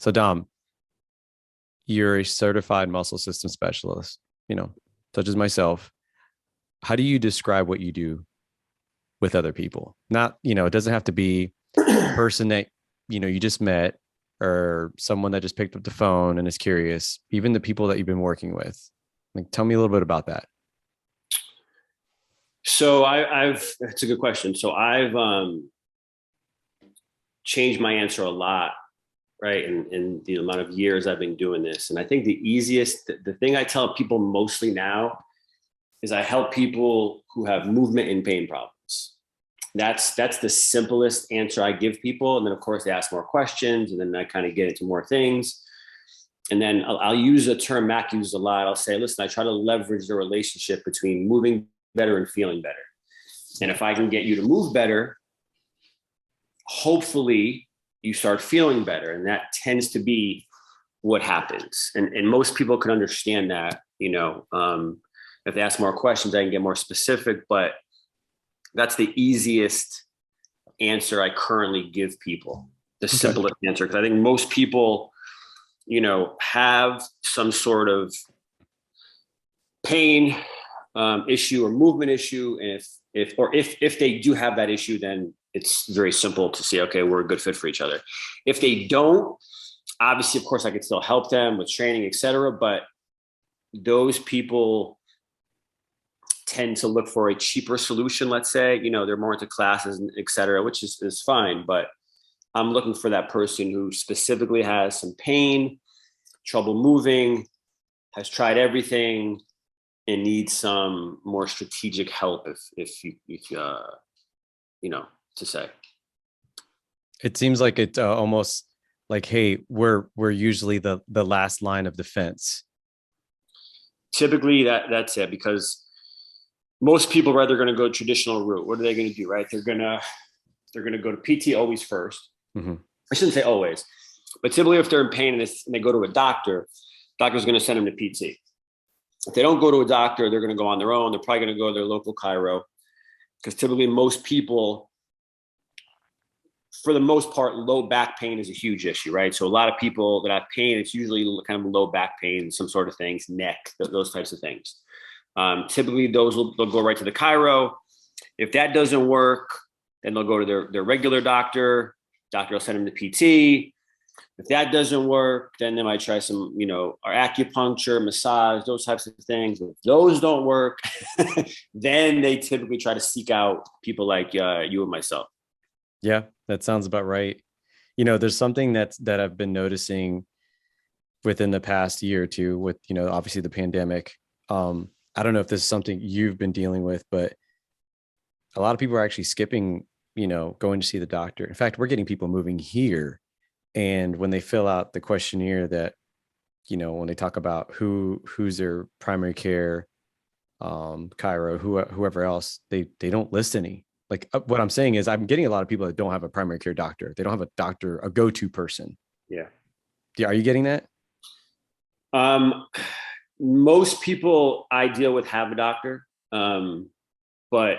So Dom, you're a certified muscle system specialist, you know, such as myself. How do you describe what you do with other people? Not, it doesn't have to be a person that, you just met or someone that just picked up the phone and is curious, even the people that you've been working with. Like, tell me a little bit about that. So that's a good question. So I've changed my answer a lot, right? In the amount of years I've been doing this. And I think the thing I tell people mostly now is I help people who have movement and pain problems. That's the simplest answer I give people. And then of course they ask more questions and then I kind of get into more things. And then I'll use a term Mac uses a lot. I'll say, listen, I try to leverage the relationship between moving better and feeling better. And if I can get you to move better, hopefully you start feeling better. And that tends to be what happens. And most people can understand that, if they ask more questions, I can get more specific, but that's the easiest answer I currently give people, the simplest answer. Because I think most people, have some sort of pain issue or movement issue. And if they do have that issue, then it's very simple to see, okay, we're a good fit for each other. If they don't, obviously, of course, I could still help them with training, et cetera. But those people tend to look for a cheaper solution. Let's say, they're more into classes, et cetera, which is fine. But I'm looking for that person who specifically has some pain, trouble moving, has tried everything, and needs some more strategic help. If to say. It seems like it's almost like, hey, we're usually the last line of defense. Typically, that's it, because most people are either going to go traditional route. What are they going to do, right? They're going to go to PT always first. Mm-hmm. I shouldn't say always, but typically if they're in pain and they go to a doctor's going to send them to PT. If they don't go to a doctor, they're going to go on their own. They're probably going to go to their local chiro, because typically most people, for the most part, low back pain is a huge issue, right? So a lot of people that have pain, it's usually kind of low back pain, some sort of things, neck, those types of things. Typically they'll go right to the chiro. If that doesn't work, then they'll go to their regular doctor. Doctor will send them to PT. If that doesn't work, then they might try some, or acupuncture, massage, those types of things. If those don't work, then they typically try to seek out people like you and myself. Yeah, that sounds about right. There's something that I've been noticing within the past year or two with, obviously the pandemic. I don't know if this is something you've been dealing with, but a lot of people are actually skipping, going to see the doctor. In fact, we're getting people moving here. And when they fill out the questionnaire that, when they talk about who's their primary care, chiro, whoever else, they don't list any. Like what I'm saying is I'm getting a lot of people that don't have a primary care doctor. They don't have a doctor, a go-to person. Yeah. Are you getting that? Most people I deal with have a doctor. But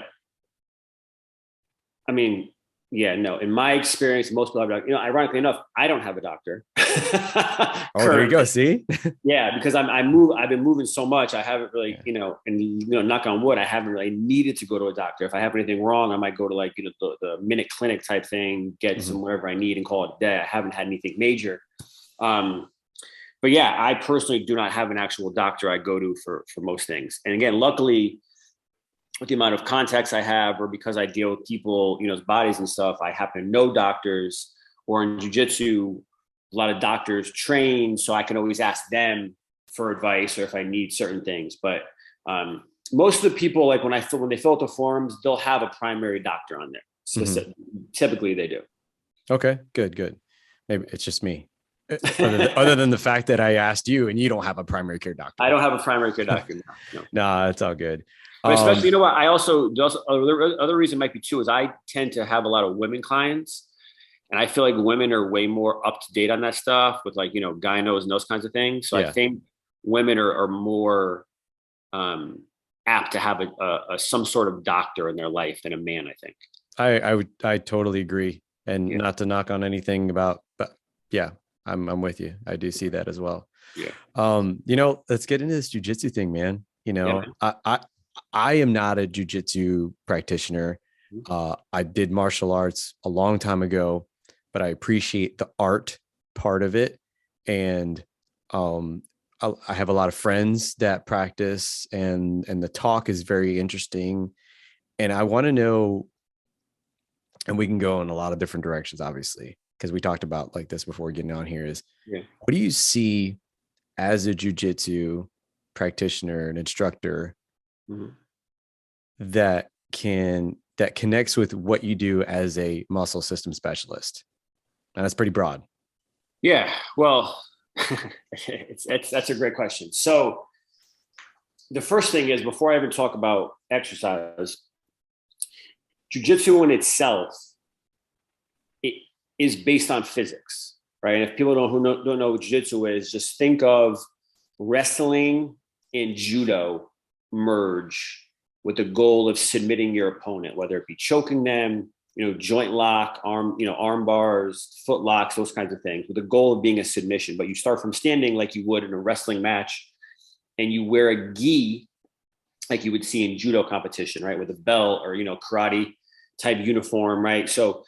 I mean, yeah, no, in my experience, most people have a doctor. Ironically enough, I don't have a doctor. Oh, there you go. See? Yeah, because I've been moving so much. I haven't really, knock on wood, I haven't really needed to go to a doctor. If I have anything wrong, I might go to the minute clinic type thing, get some whatever I need and call it a day. I haven't had anything major. But yeah, I personally do not have an actual doctor I go to for most things. And again, luckily, with the amount of contacts I have, or because I deal with people, bodies and stuff, I happen to know doctors, or in jiu-jitsu, a lot of doctors train, so I can always ask them for advice or if I need certain things. But most of the people, like when they fill out the forms, they'll have a primary doctor on there. Typically they do. Okay, good. Maybe it's just me. Other than the fact that I asked you and you don't have a primary care doctor. I don't have a primary care doctor. No. Nah, it's all good. But especially, what? I also other reason might be too is I tend to have a lot of women clients, and I feel like women are way more up to date on that stuff with gynos and those kinds of things. So yeah. I think women are more apt to have a some sort of doctor in their life than a man, I think. I totally agree, and not to knock on anything about, but yeah, I'm with you. I do see that as well. Yeah. Let's get into this jujitsu thing, man. Yeah. I am not a jujitsu practitioner. I did martial arts a long time ago, but I appreciate the art part of it. And I have a lot of friends that practice, and the talk is very interesting. And I want to know, and we can go in a lot of different directions, obviously, because we talked about like this before getting on here, is what do you see as a jujitsu practitioner and instructor that connects with what you do as a muscle system specialist? And that's pretty broad. Yeah. Well, that's a great question. So the first thing is, before I even talk about exercise, jiu-jitsu in itself, it is based on physics, right? And if people don't know what jiu-jitsu is, just think of wrestling and judo merge with the goal of submitting your opponent, whether it be choking them, joint lock, arm bars, foot locks, those kinds of things, with the goal of being a submission. But you start from standing like you would in a wrestling match, and you wear a gi like you would see in judo competition, right? With a belt or, karate type uniform, right? So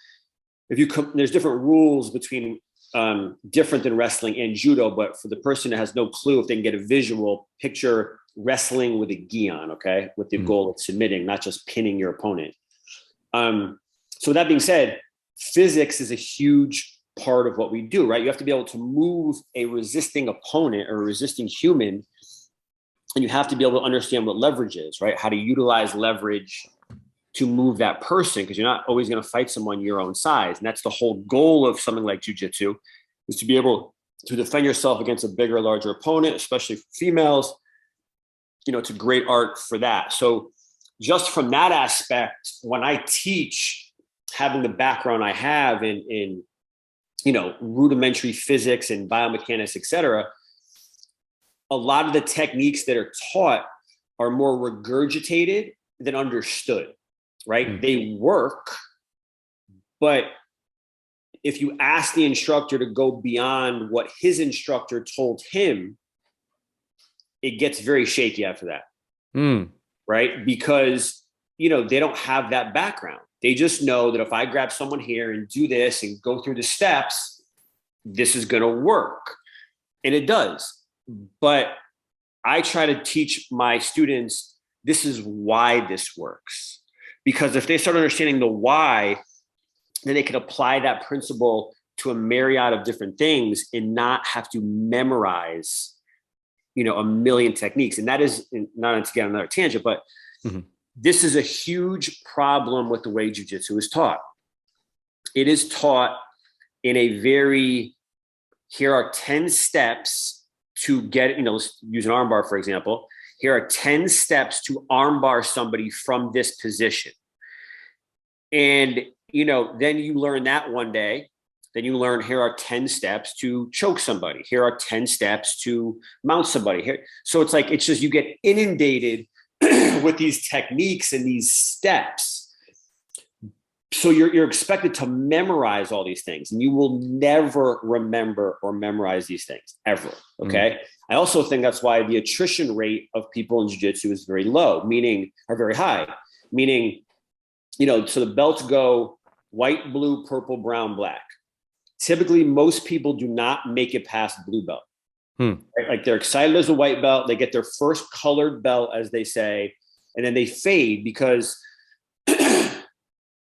there's different rules between different than wrestling and judo, but for the person that has no clue, if they can get a visual picture, wrestling with a gi on, okay, with the goal of submitting, not just pinning your opponent. So that being said, physics is a huge part of what we do, right? You have to be able to move a resisting opponent or a resisting human, and you have to be able to understand what leverage is, right? How to utilize leverage to move that person, because you're not always going to fight someone your own size. And that's the whole goal of something like jiu-jitsu, is to be able to defend yourself against a bigger, larger opponent, especially for females. It's a great art for that. So just from that aspect, when I teach, having the background I have in rudimentary physics and biomechanics, et cetera, a lot of the techniques that are taught are more regurgitated than understood, right? They work, but if you ask the instructor to go beyond what his instructor told him, it gets very shaky after that, right? Because, they don't have that background. They just know that if I grab someone here and do this and go through the steps, this is going to work. And it does. But I try to teach my students, this is why this works. Because if they start understanding the why, then they can apply that principle to a myriad of different things and not have to memorize, a million techniques. And that is, not to get on another tangent, but this is a huge problem with the way jiu-jitsu is taught. It is taught in a very, here are 10 steps to get, let's use an armbar, for example. Here are 10 steps to armbar somebody from this position. And, then you learn that one day. Then you learn, here are 10 steps to choke somebody. Here are 10 steps to mount somebody. Here. So it's just, you get inundated with these techniques and these steps. So you're expected to memorize all these things, and you will never remember or memorize these things ever. Okay. I also think that's why the attrition rate of people in jiu-jitsu is very low, or very high, meaning, so the belts go white, blue, purple, brown, black. Typically, most people do not make it past blue belt. Right? Like, they're excited as a white belt. They get their first colored belt, as they say, and then they fade because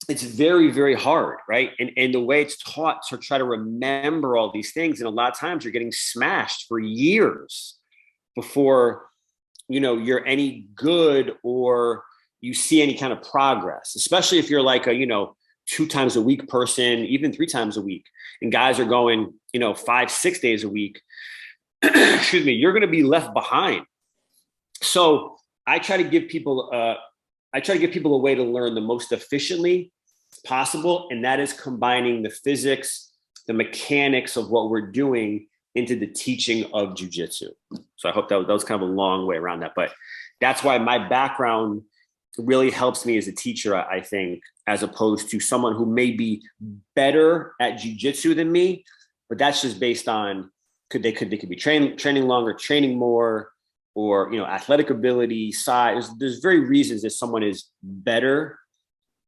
it's very, very hard, right? And the way it's taught to try to remember all these things, and a lot of times you're getting smashed for years before, you're any good or you see any kind of progress, especially if you're like a, 2 times a week person, even 3 times a week. And guys are going, 5, 6 days a week. Excuse me, you're going to be left behind. So I try to give people a way to learn the most efficiently possible. And that is combining the physics, the mechanics of what we're doing into the teaching of jiu-jitsu. So I hope that was kind of a long way around that, but that's why my background really helps me as a teacher, I think, as opposed to someone who may be better at jiu-jitsu than me, but that's just based on they could be training longer, training more, or athletic ability, size. There's very reasons that someone is better.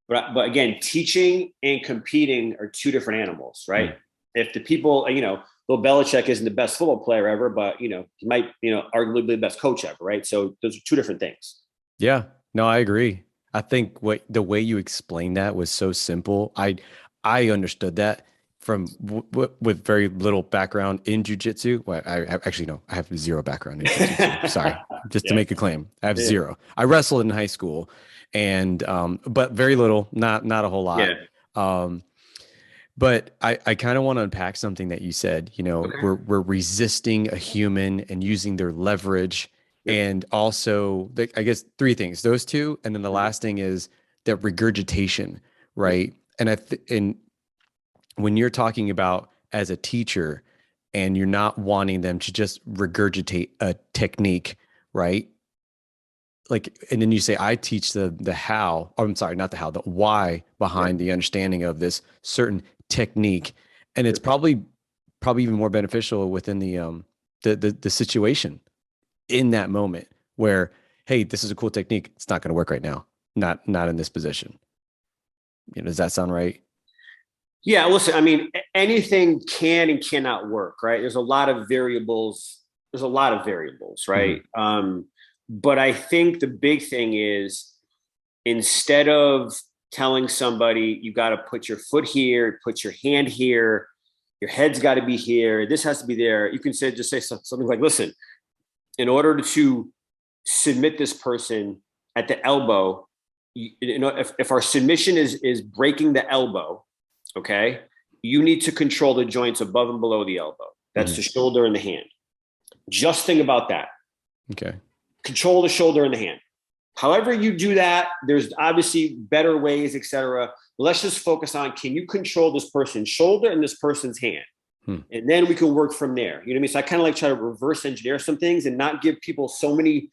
But again, teaching and competing are two different animals, right? If the people, Bill Belichick isn't the best football player ever, but he might, arguably be the best coach ever, right? So those are two different things. Yeah, no, I agree. I think the way you explained that was so simple. I understood that from with very little background in jiu-jitsu. Well, I actually no, I have zero background in jiu-jitsu. Sorry, just to make a claim, I have zero. I wrestled in high school, and but very little, not a whole lot. But I kind of want to unpack something that you said. We're resisting a human and using their leverage, and also I guess three things: those two, and then the last thing is that regurgitation, right? And when you're talking about as a teacher, and you're not wanting them to just regurgitate a technique, right? Like, and then you say, I teach the how, or I'm sorry, not the how, the why behind the understanding of this certain technique. And it's probably even more beneficial within the situation in that moment where, hey, this is a cool technique. It's not going to work right now. Not in this position. Does that sound right? Yeah, listen, I mean, anything can and cannot work, right? There's a lot of variables. Right? But I think the big thing is, instead of telling somebody you got to put your foot here, put your hand here, your head's got to be here, this has to be there, you can just say something like, listen, in order to submit this person at the elbow, if our submission is breaking the elbow, okay, you need to control the joints above and below the elbow. That's the shoulder and the hand. Just think about that. Okay. Control the shoulder and the hand. However you do that, there's obviously better ways, etc. Let's just focus on, can you control this person's shoulder and this person's hand? And then we can work from there. You know what I mean? So I kind of like try to reverse engineer some things and not give people so many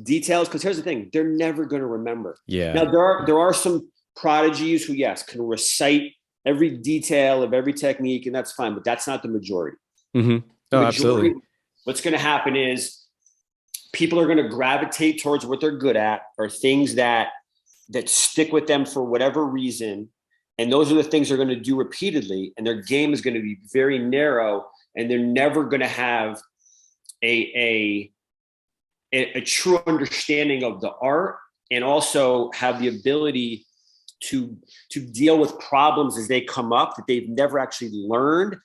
details, because here's the thing, they're never going to remember. Yeah. Now there are some prodigies who, yes, can recite every detail of every technique, and that's fine, but that's not the majority. Absolutely. What's going to happen is people are going to gravitate towards what they're good at, or things that stick with them for whatever reason. And those are the things they're going to do repeatedly. And their game is going to be very narrow, and they're never going to have a true understanding of the art, and also have the ability to deal with problems as they come up that they've never actually learned,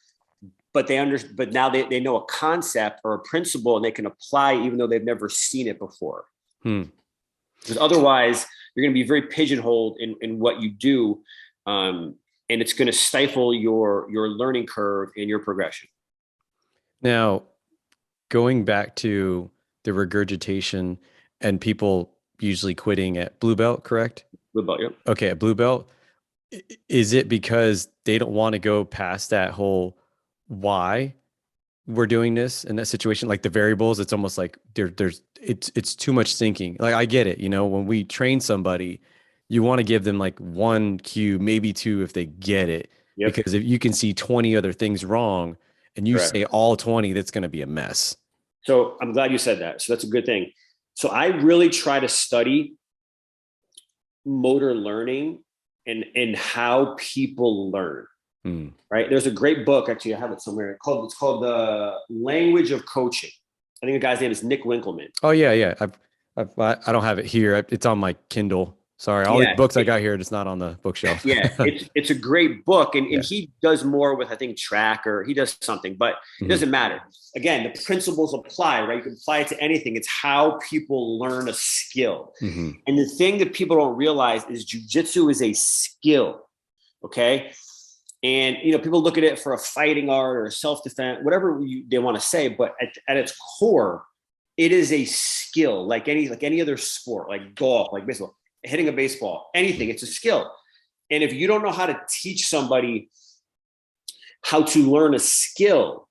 but but now they know a concept or a principle, and they can apply even though they've never seen it before. Because otherwise you're going to be very pigeonholed in what you do. And it's going to stifle your learning curve and your progression. Now, going back to the regurgitation and people usually quitting at blue belt, correct? Blue belt, yep. Okay, at blue belt, is it because they don't want to go past that whole why we're doing this in that situation? Like the variables, it's almost like it's too much thinking. Like, I get it, when we train somebody, you want to give them like one cue, maybe two if they get it. Because if you can see 20 other things wrong and you say all 20, that's going to be a mess. So I'm glad you said that. So that's a good thing. So I really try to study motor learning and how people learn. Right. There's a great book. Actually, I have it somewhere. It's called The Language of Coaching. I think the guy's name is Nick Winkelman. Oh yeah. I don't have it here. It's on my Kindle. Sorry. All the books I got here, it's not on the bookshelf. It's a great book. And he does more with, I think, track, or he does something, but it doesn't matter. Again, the principles apply, right? You can apply it to anything. It's how people learn a skill. And the thing that people don't realize is jiu-jitsu is a skill. Okay. And, people look at it for a fighting art or a self-defense, whatever they want to say, but at its core, it is a skill, like any other sport, like golf, like baseball, hitting a baseball, anything. It's a skill. And if you don't know how to teach somebody how to learn a skill,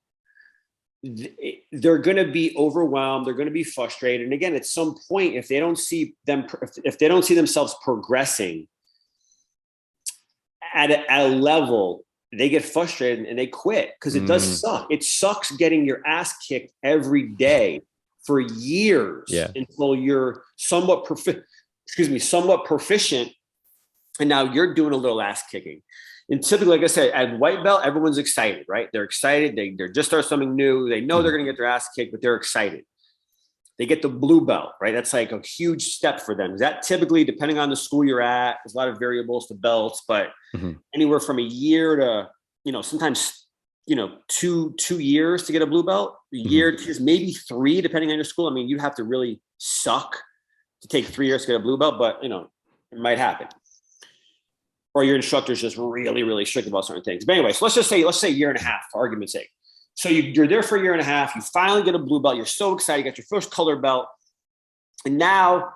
they're going to be overwhelmed. They're going to be frustrated. And again, at some point, if they don't see themselves progressing at a level they get frustrated and they quit because it does Mm, suck. It sucks getting your ass kicked every day for years yeah. until you're somewhat proficient. And now you're doing a little ass kicking. And typically, like I said, at white belt, everyone's excited, right? They're excited. They're just starting something new. They know they're going to get their ass kicked, but they're excited. They get the blue belt, right? That's like a huge step for them. That typically, depending on the school you're at, there's a lot of variables to belts, but anywhere from a year to, sometimes, 2 years to get a blue belt, a year to maybe 3, depending on your school. I mean, you have to really suck to take 3 years to get a blue belt, but, it might happen. Or your instructor's just really, really strict about certain things. But anyway, so let's say a year and a half, for argument's sake. So you're there for a year and a half. You finally get a blue belt. You're so excited. You got your first color belt. And now,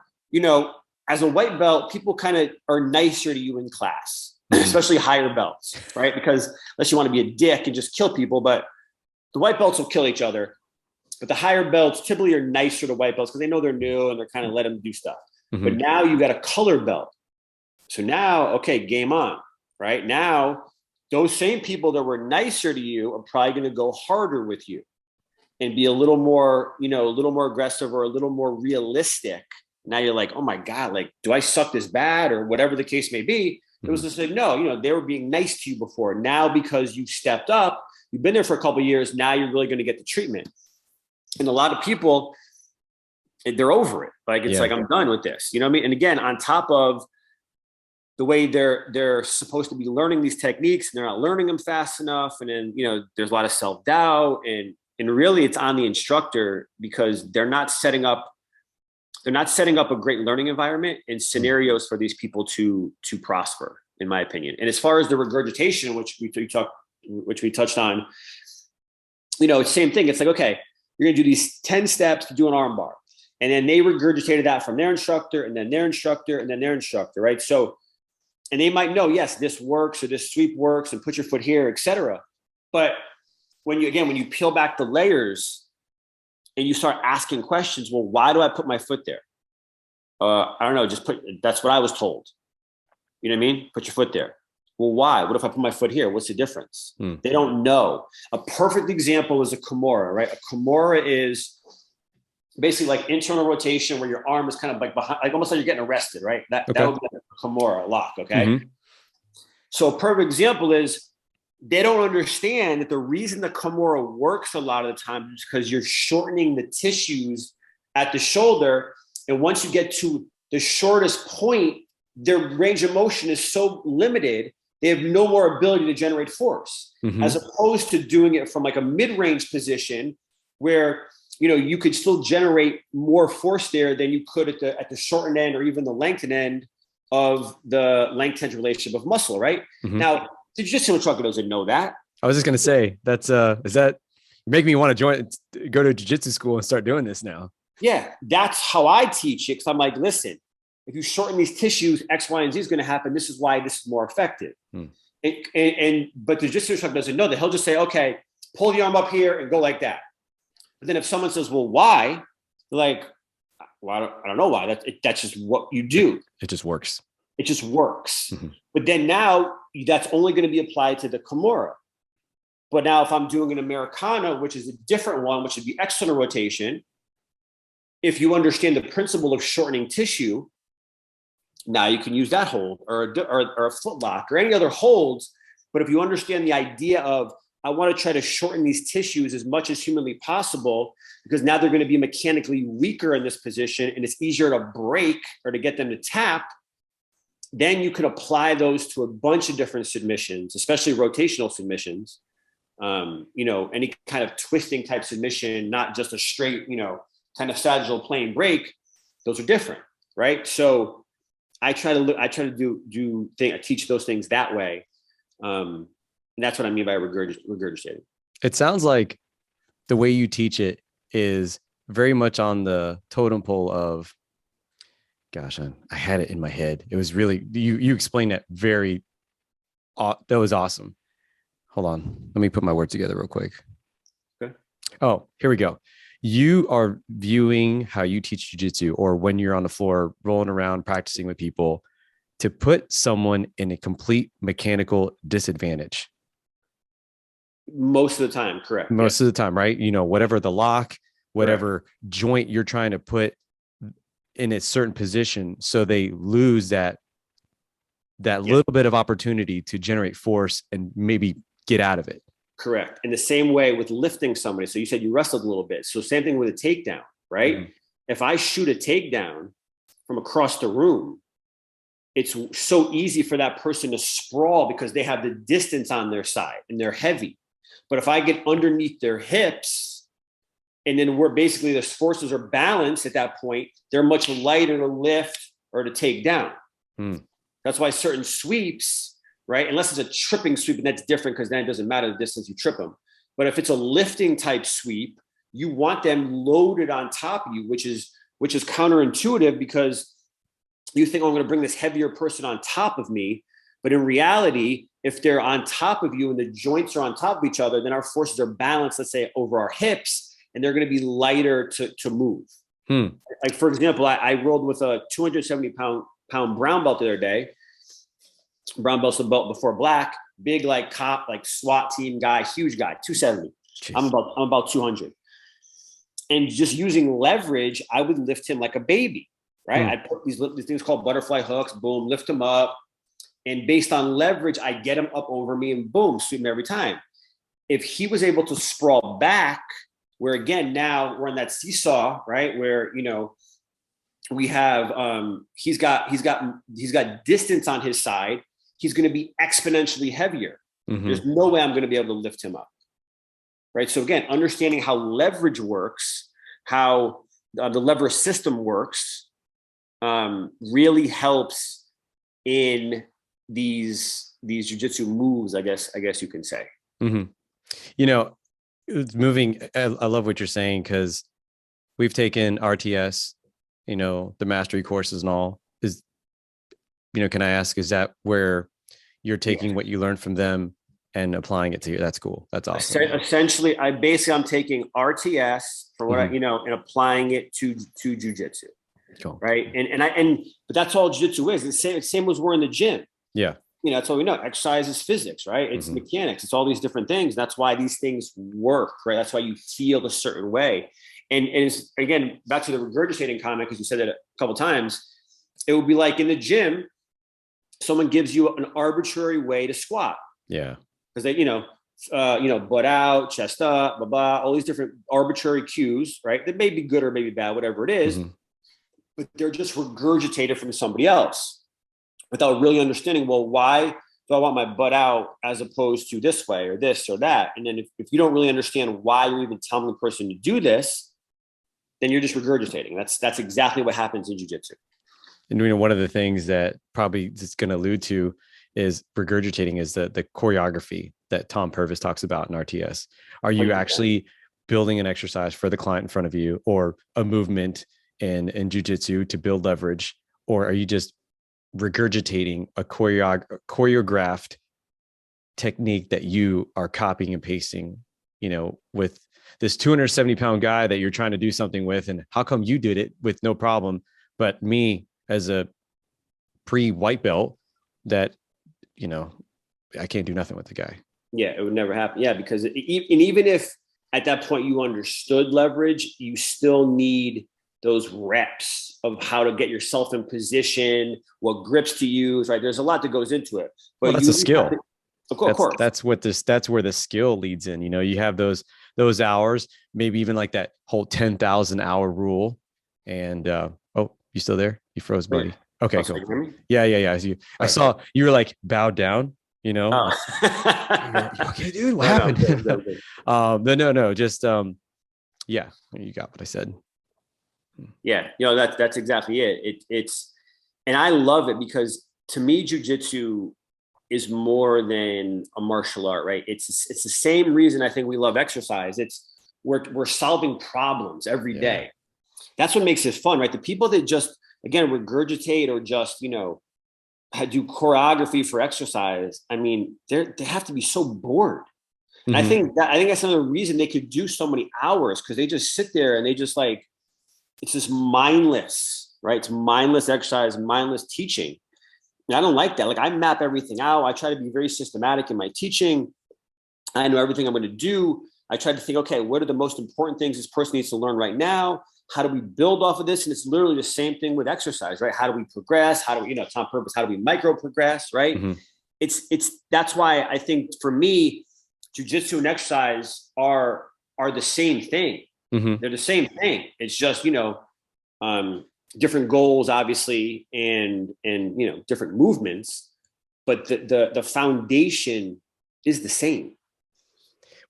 as a white belt, people kind of are nicer to you in class, especially higher belts, right? Because unless you want to be a dick and just kill people, but the white belts will kill each other. But the higher belts typically are nicer to white belts because they know they're new and they're kind of let them do stuff. But now you got a color belt. So now, okay, game on, right? Now, those same people that were nicer to you are probably going to go harder with you and be a little more, a little more aggressive or a little more realistic. Now you're like, oh my God, like, do I suck this bad or whatever the case may be? It was just like, no, they were being nice to you before. Now, because you stepped up, you've been there for a couple of years. Now you're really going to get the treatment. And a lot of people, they're over it. Like, it's like, I'm done with this. You know what I mean? And again, on top of the way they're supposed to be learning these techniques, and they're not learning them fast enough. And then, there's a lot of self-doubt and really it's on the instructor because they're not setting up a great learning environment and scenarios for these people to prosper, in my opinion. And as far as the regurgitation, which we touched on, it's the same thing. It's like, okay, you're going to do these 10 steps to do an arm bar. And then they regurgitated that from their instructor and then their instructor and then their instructor, right? So, and they might know, yes, this works or this sweep works and put your foot here, etc. But when you peel back the layers and you start asking questions, well, why do I put my foot there? I don't know, that's what I was told. You know what I mean? Put your foot there. Well, why? What if I put my foot here? What's the difference? They don't know. A perfect example is a Kimura, right? A Kimura is basically like internal rotation where your arm is kind of like behind, like almost like you're getting arrested, right? That would be like a Kimura lock, okay? So a perfect example is they don't understand that the reason the Kimura works a lot of the time is because you're shortening the tissues at the shoulder. And once you get to the shortest point, their range of motion is so limited, they have no more ability to generate force, as opposed to doing it from like a mid-range position where you could still generate more force there than you could at the shortened end or even the lengthened end of the length-tension relationship of muscle, right? Now, the jiu-jitsu instructor doesn't know that. I was just going to say, is that make me want to go to jiu-jitsu school and start doing this now? Yeah, that's how I teach it. Because I'm like, listen, if you shorten these tissues, X, Y, and Z is going to happen. This is why this is more effective. But the jiu-jitsu instructor doesn't know that. He'll just say, okay, pull the arm up here and go like that. But then if someone says, well, why? Like, well, I don't know why. That's just what you do. It just works. It just works. But then now that's only going to be applied to the Kimura. But now if I'm doing an Americana, which is a different one, which would be external rotation, if you understand the principle of shortening tissue, now you can use that hold or a foot lock or any other holds. But if you understand the idea of, I want to try to shorten these tissues as much as humanly possible, because now they're going to be mechanically weaker in this position and it's easier to break or to get them to tap, then you could apply those to a bunch of different submissions, especially rotational submissions. Any kind of twisting type submission, not just a straight, kind of sagittal plane break. Those are different, right? So I try to teach those things that way. And that's what I mean by regurgitating. It sounds like the way you teach it is very much on the totem pole of, gosh, I had it in my head. It was really, you explained it that was awesome. Hold on. Let me put my words together real quick. Okay. Oh, here we go. You are viewing how you teach jiu-jitsu, or when you're on the floor rolling around practicing with people, to put someone in a complete mechanical disadvantage. Most of the time, correct. Most of the time, right? You know, whatever the lock, whatever Correct. joint you're trying to put in a certain position, so they lose that Yeah, little bit of opportunity to generate force and maybe get out of it. correct. In the same way with lifting somebody. So you said you wrestled a little bit. So same thing with a takedown, right? Mm-hmm. If I shoot a takedown from across the room, it's so easy for that person to sprawl because they have the distance on their side and they're heavy. But if I get underneath their hips, and then we're basically the forces are balanced at that point, they're much lighter to lift or to take down. Mm. That's why certain sweeps, right? Unless it's a tripping sweep, and that's different because then it doesn't matter the distance you trip them. But if it's a lifting type sweep, you want them loaded on top of you, which is counterintuitive because you think, oh, I'm going to bring this heavier person on top of me. But in reality, if they're on top of you and the joints are on top of each other, then our forces are balanced, let's say, over our hips, and they're going to be lighter to move. Hmm. Like, for example, I rolled with a 270-pound brown belt the other day. Brown belt's the belt before black, big like cop, like SWAT team guy, huge guy, 270. Jeez. I'm about 200. And just using leverage, I would lift him like a baby, right? I put these things called butterfly hooks, boom, lift him up. And based on leverage, I get him up over me and boom, sweep him every time. If he was able to sprawl back, where again, now we're on that seesaw, right? Where, you know, we have, he's got distance on his side. He's going to be exponentially heavier. Mm-hmm. There's no way I'm going to be able to lift him up. Right. So again, understanding how leverage works, how the lever system works, really helps in these jiu-jitsu moves, I guess you can say. Mm-hmm. You know, it's moving. I love what you're saying because we've taken RTS, you know, the mastery courses and all. Is, you know, can I ask, is that where you're taking what you learned from them and applying it to you? That's cool. That's awesome. Essentially, I'm taking RTS for what you know, and applying it to jiu-jitsu. Cool. Right. But that's all jiu-jitsu is. It's same as we're in the gym. Yeah. You know, that's all we know. Exercise is physics, right? It's mechanics. It's all these different things. That's why these things work, right? That's why you feel a certain way. And it's, again, back to the regurgitating comment, because you said that a couple of times, it would be like in the gym, someone gives you an arbitrary way to squat. Yeah. Because they, butt out, chest up, blah, blah, all these different arbitrary cues, right? That may be good or maybe bad, whatever it is, but they're just regurgitated from somebody else without really understanding, well, why do I want my butt out as opposed to this way or this or that? And then if you don't really understand why you're even telling the person to do this, then you're just regurgitating. That's exactly what happens in jiu-jitsu. And, you know, one of the things that probably it's going to allude to is regurgitating is the choreography that Tom Purvis talks about in RTS. Are you actually building an exercise for the client in front of you, or a movement in jiu-jitsu to build leverage? Or are you just regurgitating a choreographed technique that you are copying and pasting, you know, with this 270-pound guy that you're trying to do something with? And how come you did it with no problem, but me as a pre-white belt that, you know, I can't do nothing with the guy? Yeah, it would never happen. Yeah, because even if at that point you understood leverage, you still need those reps of how to get yourself in position, what grips to use, right? There's a lot that goes into it. But well, that's a skill. Of course. That's where the skill leads in. You know, you have those hours, maybe even like that whole 10,000 hour rule. And oh, you still there? You froze, buddy. Okay, cool. Yeah. I saw you were like bowed down, you know. Oh. Okay, dude, what happened? No, just yeah, you got what I said. Yeah, you know, that's exactly it. It's, and I love it because to me, jiu-jitsu is more than a martial art, right? It's the same reason I think we love exercise. It's we're solving problems every day. That's what makes it fun, right? The people that just, again, regurgitate or just, you know, do choreography for exercise, I mean, they have to be so bored. And I think that's another reason they could do so many hours, because they just sit there and they just like, it's just mindless, right? It's mindless exercise, mindless teaching. And I don't like that. Like, I map everything out. I try to be very systematic in my teaching. I know everything I'm going to do. I tried to think, okay, what are the most important things this person needs to learn right now? How do we build off of this? And it's literally the same thing with exercise, right? How do we progress? How do we, Tom Purpose, how do we micro progress, right? Mm-hmm. That's why I think for me, jiu-jitsu and exercise are the same thing. Mm-hmm. They're the same thing. It's just, different goals, obviously, and different movements, but the foundation is the same.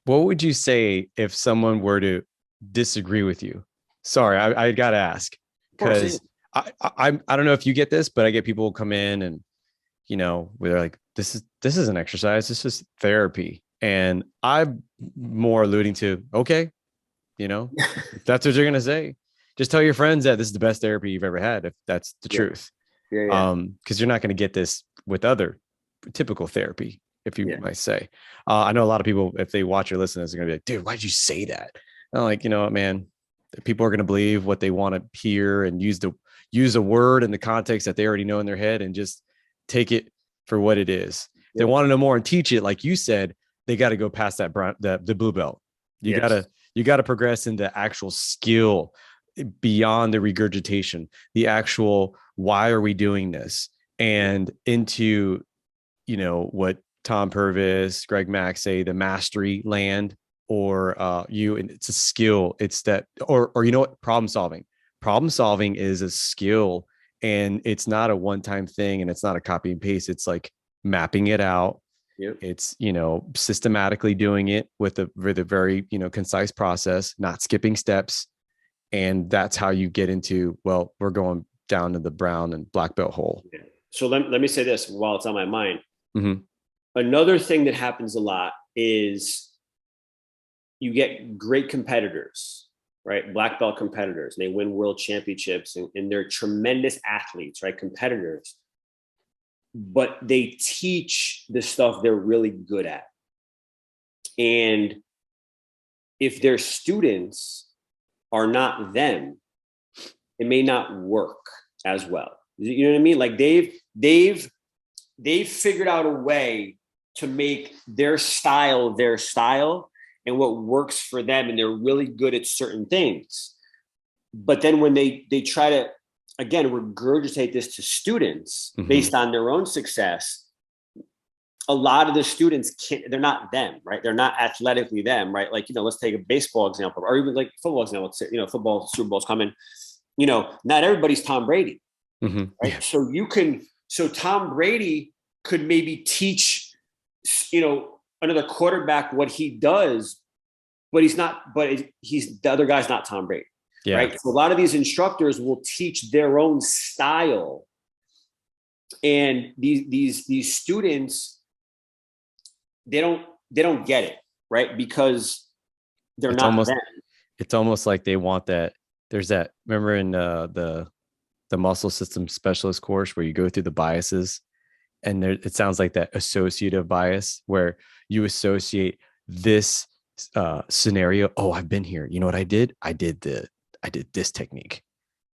What would you say if someone were to disagree with you? Sorry, I got to ask, because I don't know if you get this, but I get people come in and, they're like, this is an exercise. This is therapy. And I'm more alluding to, okay, if that's what you're going to say, just tell your friends that this is the best therapy you've ever had, if that's the truth. Yeah. Because you're not going to get this with other typical therapy, if you might say. I know a lot of people, if they watch or listen, they're going to be like, dude, why'd you say that? And I'm like, you know what, man, people are going to believe what they want to hear and use a word in the context that they already know in their head and just take it for what it is. They want to know more and teach it. Like you said, they got to go past that the blue belt. You got to progress into actual skill beyond the regurgitation, the actual, why are we doing this? And into, what Tom Purvis, Greg Mack say, the mastery land, or and it's a skill. It's that, or what, problem solving is a skill, and it's not a one-time thing, and it's not a copy and paste. It's like mapping it out. It's, systematically doing it with a very, concise process, not skipping steps. And that's how you get into, well, we're going down to the brown and black belt hole. Yeah. So let me say this while it's on my mind. Mm-hmm. Another thing that happens a lot is you get great competitors, right? Black belt competitors. They win world championships and they're tremendous athletes, right? Competitors. But they teach the stuff they're really good at. And if their students are not them, it may not work as well. You know what I mean? Like they've figured out a way to make their style and what works for them, and they're really good at certain things. But then when they try to, again, regurgitate this to students based on their own success, a lot of the students they're not them, right? They're not athletically them, right? Like, let's take a baseball example, or even like football example. Football, Super Bowl's coming. Not everybody's Tom Brady, right? Yeah. So Tom Brady could maybe teach, another quarterback what he does, but the other guy's not Tom Brady. Yeah. Right. So a lot of these instructors will teach their own style, and these students, they don't get it, right? Because they're not them. It's almost like they want that. There's that, remember in the muscle system specialist course where you go through the biases, and it sounds like that associative bias where you associate this scenario. Oh, I've been here. You know what I did? I did this technique.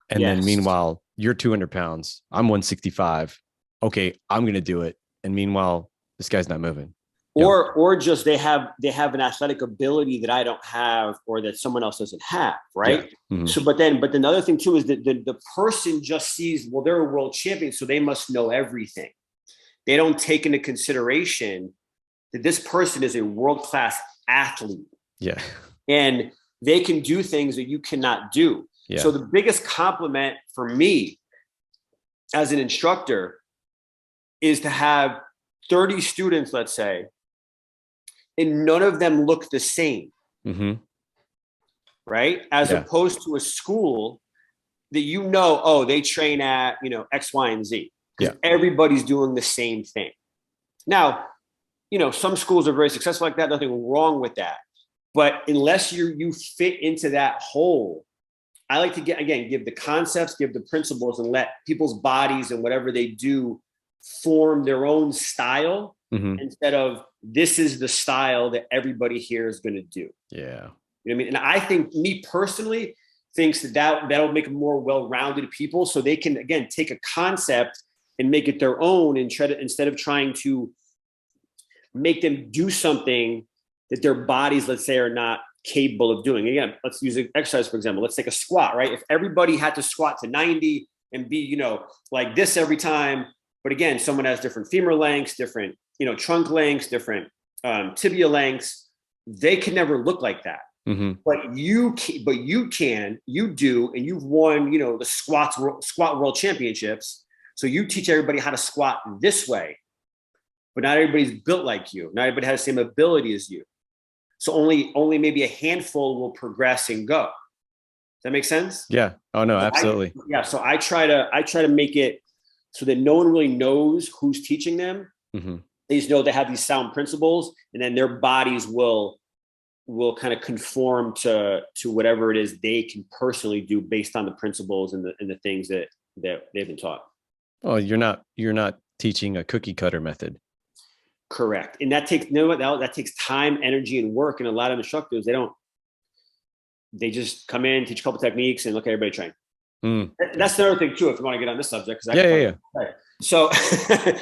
And then meanwhile, you're 200 pounds. I'm 165. Okay, I'm going to do it. And meanwhile, this guy's not moving. Or just they have an athletic ability that I don't have, or that someone else doesn't have, right? Yeah. Mm-hmm. So, but then the other thing too is that the person just sees, well, they're a world champion, so they must know everything. They don't take into consideration that this person is a world-class athlete. Yeah. And they can do things that you cannot do. Yeah. So the biggest compliment for me as an instructor is to have 30 students, let's say, and none of them look the same. Mm-hmm. Right? As opposed to a school that they train at, X, Y, and Z. Because everybody's doing the same thing. Now, some schools are very successful like that. Nothing wrong with that. But unless you fit into that hole, I like to give the concepts, give the principles, and let people's bodies and whatever they do form their own style, instead of this is the style that everybody here is going to do. Yeah. You know what I mean? And I think, me personally, thinks that'll make them more well-rounded people, so they can, again, take a concept and make it their own, and instead of trying to make them do something that their bodies, let's say, are not capable of doing. Again, let's use an exercise, for example. Let's take a squat, right? If everybody had to squat to 90 and be, you know, like this every time, but again, someone has different femur lengths, different, you know, trunk lengths, different tibia lengths, they can never look like that. Mm-hmm. But you do, and you've won, you know, the squat world championships. So you teach everybody how to squat this way, but not everybody's built like you. Not everybody has the same ability as you. So only maybe a handful will progress and go. Does that make sense? Yeah. Oh no, absolutely. So I try to make it so that no one really knows who's teaching them. Mm-hmm. They just know they have these sound principles, and then their bodies will kind of conform to whatever it is they can personally do based on the principles and the things that they've been taught. Oh, you're not teaching a cookie cutter method. Correct. And that takes, that takes time, energy, and work. And a lot of instructors, they just come in, teach a couple techniques, and look at everybody train. Mm. That's the other thing too, if you want to get on this subject. Yeah. So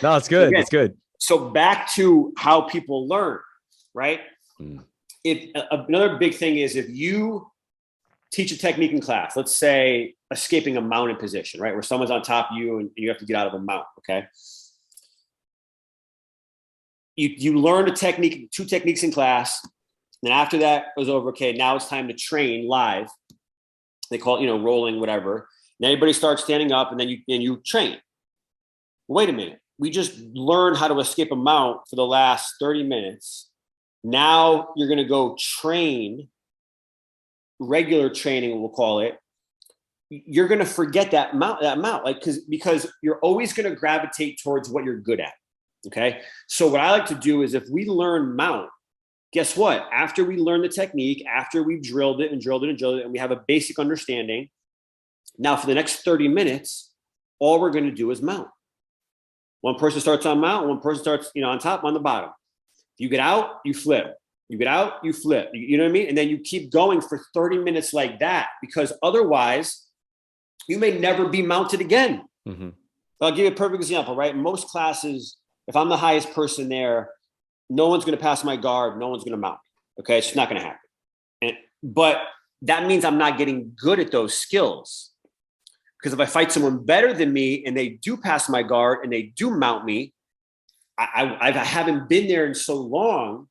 no, it's good. Again, it's good. So back to how people learn, right? Mm. If another big thing is, if you teach a technique in class, let's say escaping a mounted position, right? Where someone's on top of you and you have to get out of a mount. Okay. You learn a technique, 2 techniques in class. Then after that goes over, okay, now it's time to train live. They call it, you know, rolling, whatever. And everybody starts standing up, and then you train. Wait a minute. We just learned how to escape a mount for the last 30 minutes. Now you're going to go train, regular training, we'll call it. You're going to forget that mount, like, because you're always going to gravitate towards what you're good at. Okay. So what I like to do is, if we learn mount, guess what? After we learn the technique, after we've drilled it, and we have a basic understanding, now for the next 30 minutes, all we're going to do is mount. One person starts on mount, one person starts, you know, on top, on the bottom. You get out, you flip. You get out, you flip. You know what I mean? And then you keep going for 30 minutes like that, because otherwise you may never be mounted again. Mm-hmm. I'll give you a perfect example, right? Most classes, if I'm the highest person there, no one's going to pass my guard. No one's going to mount. Okay. It's not going to happen. But that means I'm not getting good at those skills. Because if I fight someone better than me and they do pass my guard and they do mount me, I haven't been there in so long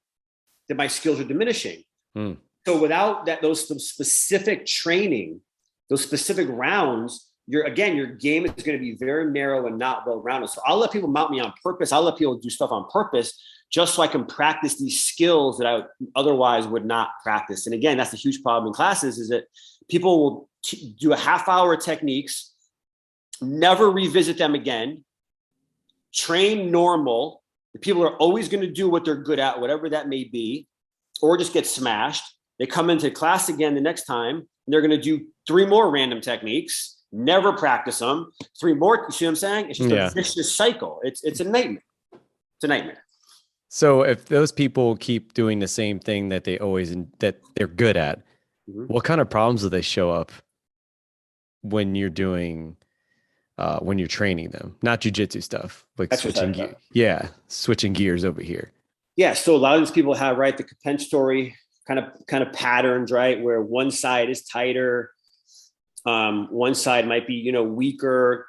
that my skills are diminishing. Mm. So without those specific training, those specific rounds, your game is going to be very narrow and not well-rounded. So I'll let people mount me on purpose. I'll let people do stuff on purpose just so I can practice these skills that I otherwise would not practice. And again, that's the huge problem in classes, is that people will do a half-hour techniques, never revisit them again, train normal. The people are always going to do what they're good at, whatever that may be, or just get smashed. They come into class again the next time, and they're going to do 3 more random techniques, never practice them, 3 more. You see what I'm saying? It's just a vicious cycle. It's a nightmare. It's a nightmare. So if those people keep doing the same thing that they're good at, mm-hmm. what kind of problems do they show up when you're doing, when you're training them? Not jiu-jitsu stuff, like switching gears over here. Yeah. So a lot of these people have, right, the compensatory kind of patterns, right, where one side is tighter, one side might be, weaker.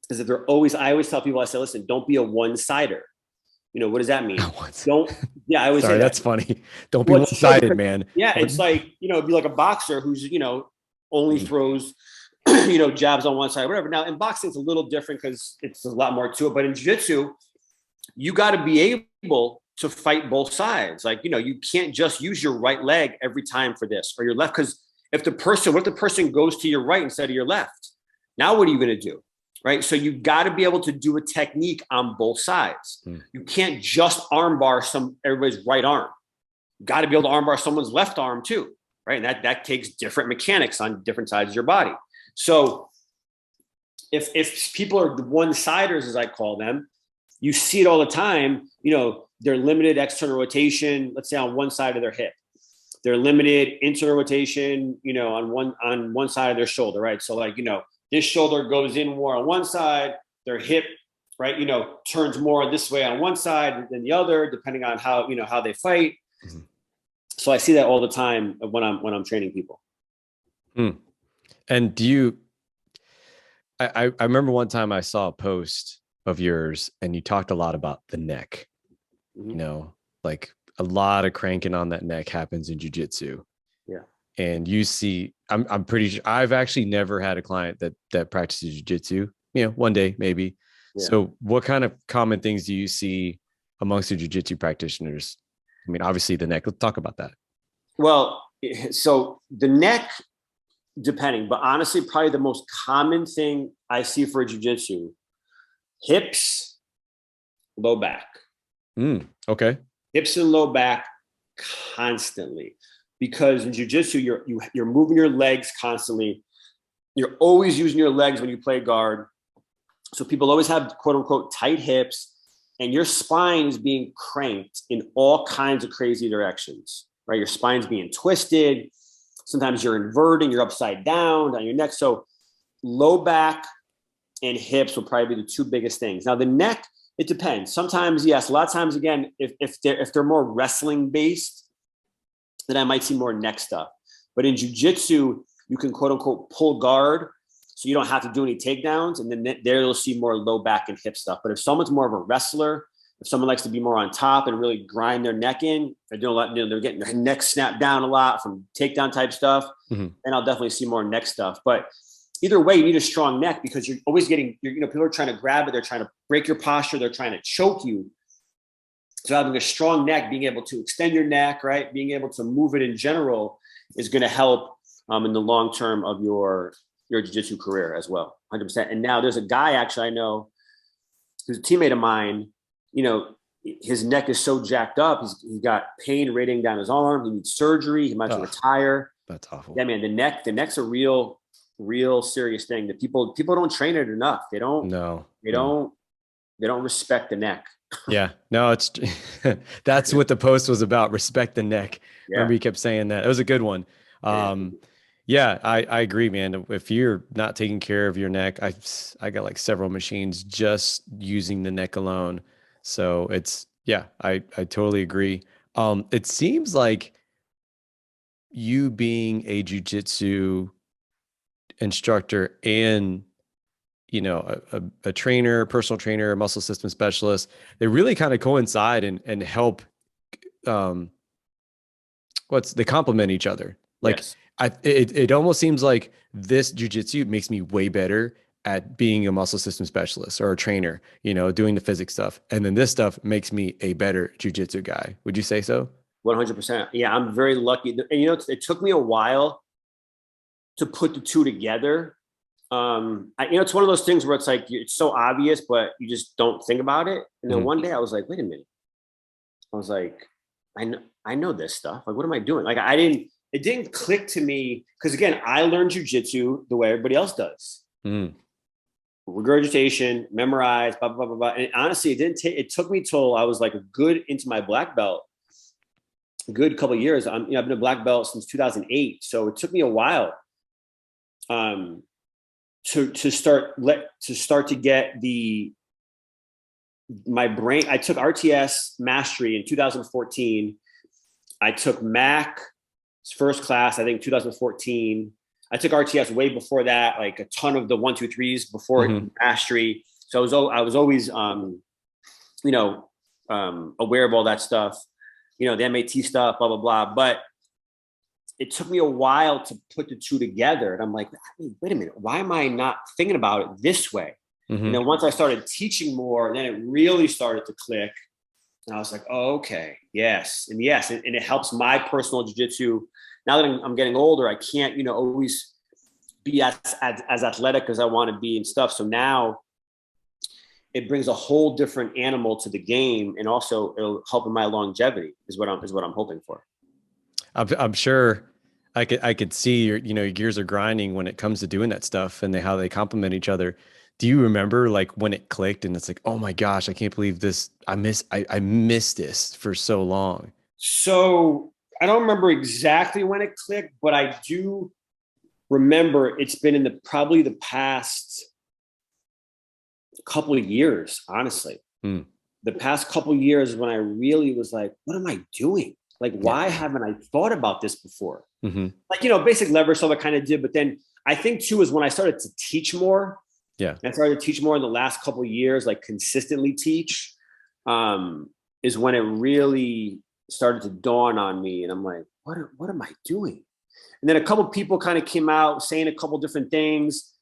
Because if I always tell people, I say, listen, don't be a one-sider. What does that mean? I always say that's funny. Don't be one-sided, man. Yeah. It's like, it'd be like a boxer who's, only throws, jabs on one side, whatever. Now in boxing, it's a little different because it's a lot more to it. But in jiu-jitsu, you got to be able to fight both sides. Like, you can't just use your right leg every time for this or your left. Because what if the person goes to your right instead of your left? Now, what are you going to do? Right. So you got to be able to do a technique on both sides. You can't just armbar everybody's right arm. You got to be able to armbar someone's left arm too. Right. And that takes different mechanics on different sides of your body. So if people are one-siders, as I call them, you see it all the time, they're limited external rotation, let's say on one side of their hip. They're limited internal rotation, on one side of their shoulder, right? So like, this shoulder goes in more on one side, their hip, right, turns more this way on one side than the other, depending on how they fight. Mm-hmm. So I see that all the time when I'm training people. Hmm. And do you, I remember one time I saw a post of yours and you talked a lot about the neck, Mm-hmm. like a lot of cranking on that neck happens in jujitsu. Yeah. And you see, I'm pretty sure I've actually never had a client that practices jujitsu, one day maybe. Yeah. So what kind of common things do you see amongst the jujitsu practitioners? I mean, obviously the neck, let's talk about that. Well, so the neck, depending, but honestly, probably the most common thing I see for jujitsu: hips, low back, Okay. hips and low back constantly. Because in jujitsu, you're moving your legs constantly. You're always using your legs when you play guard. So people always have quote unquote tight hips, and your spine is being cranked in all kinds of crazy directions, right? Your spine's being twisted. Sometimes you're inverting, you're upside down on your neck. So low back and hips will probably be the two biggest things. Now the neck, it depends. Sometimes, yes. A lot of times, again, if they're more wrestling based, then I might see more neck stuff. But in jujitsu, you can quote unquote pull guard, so you don't have to do any takedowns, and then there you'll see more low back and hip stuff. But if someone's more of a wrestler, if someone likes to be more on top and really grind their neck in, they're doing a lot. They're getting their neck snapped down a lot from takedown type stuff, and I'll definitely see more neck stuff. But either way, you need a strong neck because you're always getting. People are trying to grab it, they're trying to break your posture, they're trying to choke you. So having a strong neck, being able to extend your neck, right, being able to move it in general is going to help in the long term of your jiu-jitsu career as well, 100%. And now there's a guy actually I know who's a teammate of mine. His neck is so jacked up. He's got pain radiating down his arm. He needs surgery. He might have to retire. That's awful. Yeah, man. The neck's a real serious thing that people don't train it enough. They don't. No. They don't respect the neck. Yeah, no, it's that's what the post was about. Respect the neck. Yeah. Remember, he kept saying that. It was a good one. Yeah. Yeah, I agree, man. If you're not taking care of your neck, I got like several machines just using the neck alone. So yeah, I totally agree. It seems like you being a jujitsu instructor and a trainer, personal trainer, a muscle system specialist, they really kind of coincide and help. Um, they complement each other. Like Yes. it almost seems like this jujitsu makes me way better at being a muscle system specialist or a trainer, doing the physics stuff. And then this stuff makes me a better jujitsu guy. Would you say so? 100%. Yeah, I'm very lucky. And it took me a while to put the two together. It's one of those things where it's like it's so obvious, but you just don't think about it. And then one day I was like, wait a minute. I was like, I know this stuff. Like, what am I doing? Like, it didn't click to me because again, I learned jujitsu the way everybody else does. Regurgitation, memorize, blah, blah, blah, blah. And honestly, it took me till I was like good into my black belt, a good couple of years. I've been a black belt since 2008. So it took me a while to start to get my brain. I took RTS mastery in 2014. I took MAC first class, I think 2014. I took RTS way before that, like a ton of the 1, 2, 3s before mastery. So I was always aware of all that stuff, the MAT stuff, blah, blah, blah. But it took me a while to put the two together. And I'm like, wait a minute, why am I not thinking about it this way? And then once I started teaching more, then it really started to click. And I was like, oh, okay, yes. And it helps my personal jiu-jitsu. Now that I'm getting older, I can't, always be as athletic as I want to be and stuff. So now it brings a whole different animal to the game. And also it'll help in my longevity is what I'm hoping for. I'm sure I could see your gears are grinding when it comes to doing that stuff and how they complement each other. Do you remember like when it clicked and it's like, oh my gosh, I can't believe this. I missed this for so long. So I don't remember exactly when it clicked, but I do remember it's been in probably the past couple of years, honestly. The past couple of years when I really was like, what am I doing? Like, Yeah. why haven't I thought about this before? Mm-hmm. Like, basic leverage stuff I kind of did, but then I think too is when I started to teach more. Yeah. I started to teach more in the last couple of years, like consistently teach, is when it really started to dawn on me. And I'm like, what am I doing? And then a couple of people kind of came out saying a couple different things.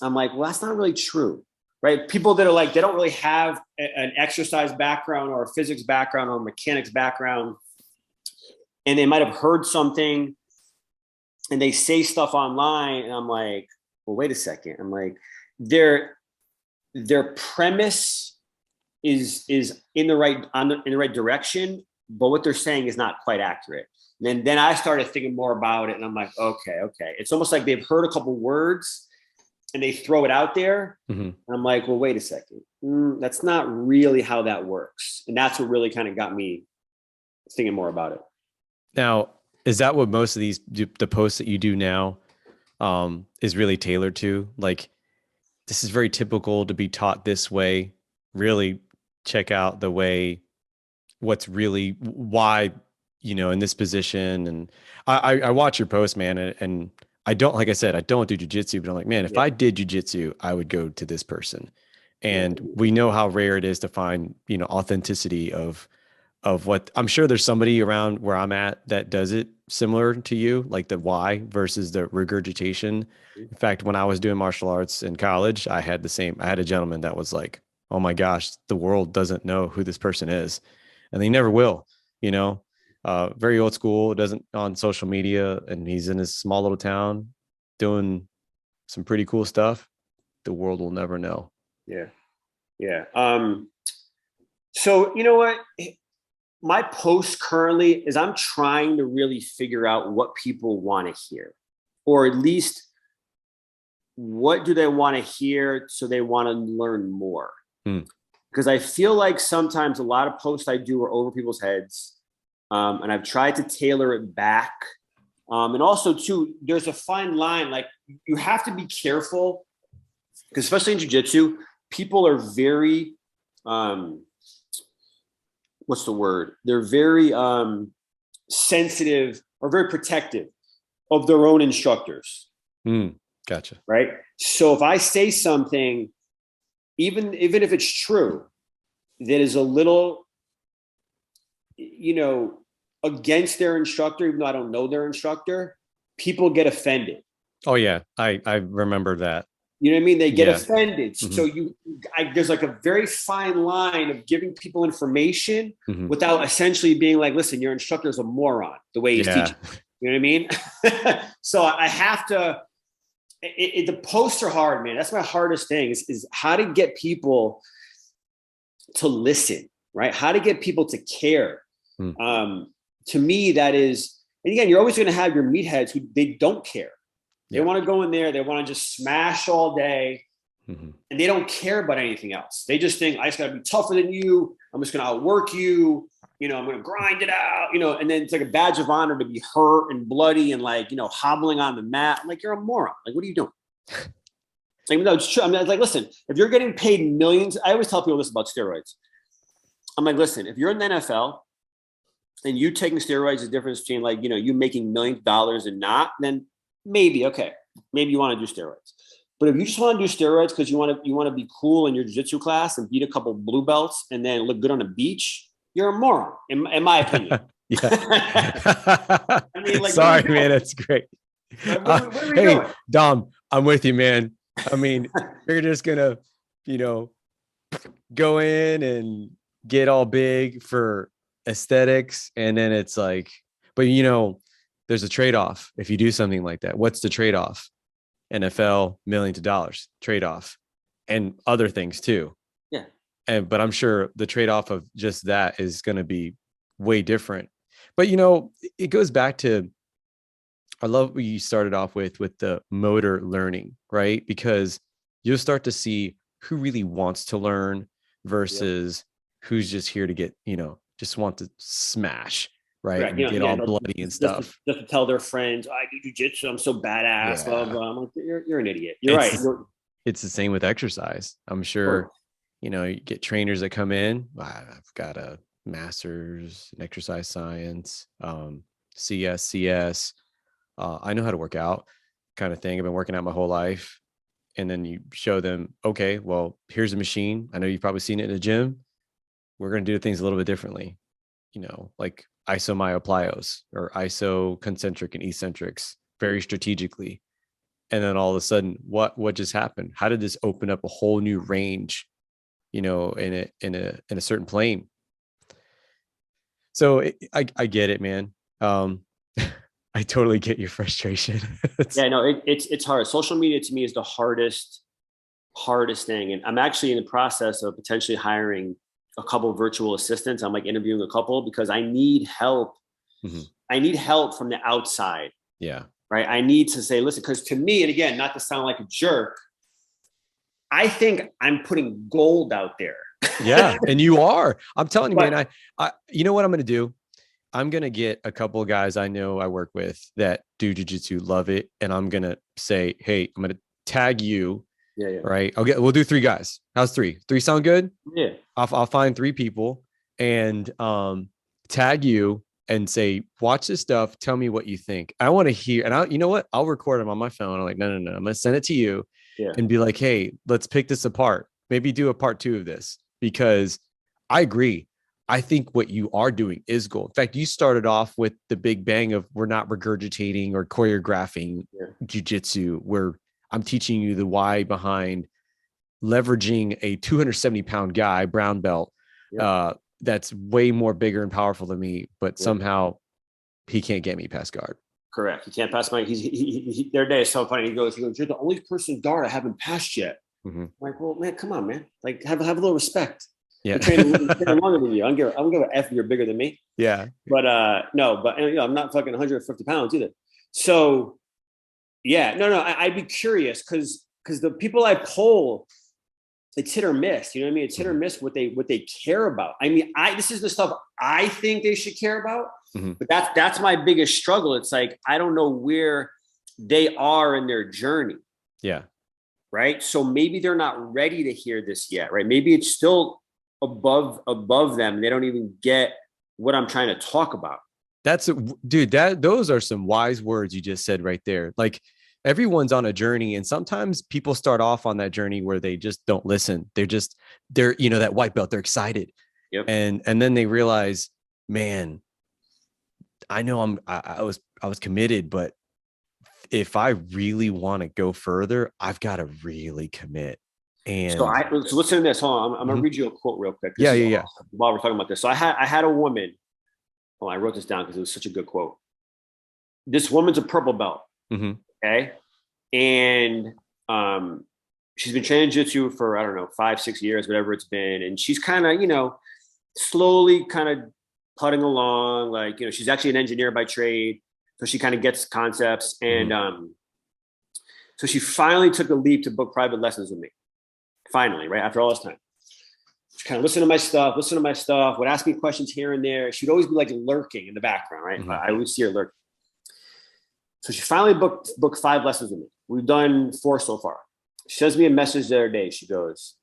I'm like, well, that's not really true, right? People that are like, they don't really have an exercise background or a physics background or a mechanics background. And they might've heard something and they say stuff online. And I'm like, well, wait a second. I'm like, their premise is in the right direction, but what they're saying is not quite accurate. And then I started thinking more about it, and I'm like, okay. It's almost like they've heard a couple words and they throw it out there. Mm-hmm. And I'm like, well, wait a second. That's not really how that works. And that's what really kind of got me thinking more about it. Now, is that what most of the posts that you do now is really tailored to? Like, this is very typical to be taught this way. Really check out the way, what's really why, in this position. And I watch your post, man. And I don't, like I said, I don't do jujitsu, but I'm like, man, if I did jujitsu, I would go to this person. And we know how rare it is to find, authenticity of what. I'm sure there's somebody around where I'm at that does it similar to you, like the why versus the regurgitation. In fact, when I was doing martial arts in college, I had a gentleman that was like, oh my gosh, the world doesn't know who this person is. And they never will, very old school, doesn't on social media. And he's in his small little town doing some pretty cool stuff. The world will never know. Yeah. So you know what? My post currently is I'm trying to really figure out what people want to hear, or at least what do they want to hear so they want to learn more. Because I feel like sometimes a lot of posts I do are over people's heads, and I've tried to tailor it back. And also too, there's a fine line. Like, you have to be careful, because especially in jiu-jitsu, people are very what's the word? They're very sensitive or very protective of their own instructors. Gotcha. Right. So if I say something, even if it's true, that is a little, against their instructor, even though I don't know their instructor, people get offended. Oh yeah. I remember that. You know what I mean? They get offended. Mm-hmm. So there's like a very fine line of giving people information without essentially being like, listen, your instructor is a moron the way he's teaching. You know what I mean? So I have to, the posts are hard, man. That's my hardest thing is how to get people to listen, right? How to get people to care. To me, that is, and again, you're always going to have your meatheads who they don't care. They want to go in there. They want to just smash all day. And they don't care about anything else. They just think, I just got to be tougher than you. I'm just going to outwork you. I'm going to grind it out, and then it's like a badge of honor to be hurt and bloody and like, hobbling on the mat. I'm like, you're a moron. Like, what are you doing? Like, no, it's true. I mean, like, listen, if you're getting paid millions, I always tell people this about steroids. I'm like, listen, if you're in the NFL and you taking steroids, the difference between like, you making millions of dollars and not, then maybe you want to do steroids. But if you just want to do steroids because you want to be cool in your jiu-jitsu class and beat a couple blue belts and then look good on the beach, you're a moron, in my opinion. I mean, like, sorry, man, that's great. Like, what are we hey, doing? Dom, I'm with you, man. I mean, you're just gonna, go in and get all big for aesthetics, and then it's like, but there's a trade-off if you do something like that. What's the trade-off? NFL, millions of dollars trade-off, and other things too. Yeah. But I'm sure the trade-off of just that is going to be way different. But it goes back to, I love what you started off with the motor learning, right? Because you'll start to see who really wants to learn versus who's just here to get, just want to smash. Right. And get all bloody and stuff. Just to tell their friends, I do jiu-jitsu, I'm so badass. Blah, blah. I'm like, you're an idiot. You're right. It's the same with exercise. I'm sure, you get trainers that come in. I've got a master's in exercise science, CS. I know how to work out, kind of thing. I've been working out my whole life. And then you show them, okay, well, here's a machine. I know you've probably seen it in the gym. We're going to do things a little bit differently, like isomyoplyos or isoconcentric and eccentrics, very strategically. And then all of a sudden, what just happened? How did this open up a whole new range, in a certain plane? So I get it, man. I totally get your frustration. Yeah, no, it's hard. Social media to me is the hardest thing. And I'm actually in the process of potentially hiring a couple of virtual assistants. I'm like interviewing a couple because I need help. Mm-hmm. I need help from the outside. Yeah. Right. I need to say, listen, because to me, and again, not to sound like a jerk, I think I'm putting gold out there. Yeah. And you are. I'm telling you, man, I you know what I'm going to do? I'm going to get a couple of guys I know I work with that do jiu-jitsu, love it. And I'm going to say, hey, I'm going to tag you. Yeah. Right. We'll do 3 guys. How's 3? 3 sound good? Yeah. I'll find 3 people and tag you and say, watch this stuff. Tell me what you think. I want to hear. And you know what? I'll record them on my phone. I'm like, no. I'm going to send it to you and be like, hey, let's pick this apart. Maybe do a part 2 of this, because I agree. I think what you are doing is gold. In fact, you started off with the big bang of we're not regurgitating or choreographing jiu-jitsu, where I'm teaching you the why behind leveraging a 270-pound guy, brown belt, that's way more bigger and powerful than me, but somehow he can't get me past guard. Correct. He can't pass my. He their day is so funny. He goes, you're the only person guard I haven't passed yet. Mm-hmm. I'm like, well, man, come on, man. Like, have a little respect. Yeah. I'm training longer than you. I don't give a F if you're bigger than me. Yeah. But I'm not fucking 150 pounds either. So yeah, no, I'd be curious because the people I poll, it's hit or miss. You know what I mean? It's hit or miss what they care about. I mean, this is the stuff I think they should care about, but that's my biggest struggle. It's like, I don't know where they are in their journey. Yeah. Right. So maybe they're not ready to hear this yet. Right. Maybe it's still above them. And they don't even get what I'm trying to talk about. Those are some wise words you just said right there. Like, everyone's on a journey, and sometimes people start off on that journey where they just don't listen. They're that white belt, they're excited. Yep. And then they realize, man, I know I was committed, but if I really want to go further, I've got to really commit. And so listen to this. Hold on. I'm going to read you a quote real quick. Yeah. While we're talking about this. So I had a woman. Oh, I wrote this down because it was such a good quote. This woman's a purple belt. Mm-hmm. Okay. And she's been training jiu-jitsu for, I don't know, 5-6 years, whatever it's been. And she's kind of, slowly kind of putting along. Like, she's actually an engineer by trade. So she kind of gets concepts. And so she finally took a leap to book private lessons with me. Finally, right? After all this time. She kind of listen to my stuff, would ask me questions here and there. She'd always be like lurking in the background, right? Mm-hmm. I always see her lurking. So she finally booked 5 lessons with me. We've done 4 so far. She sends me a message the other day. She goes,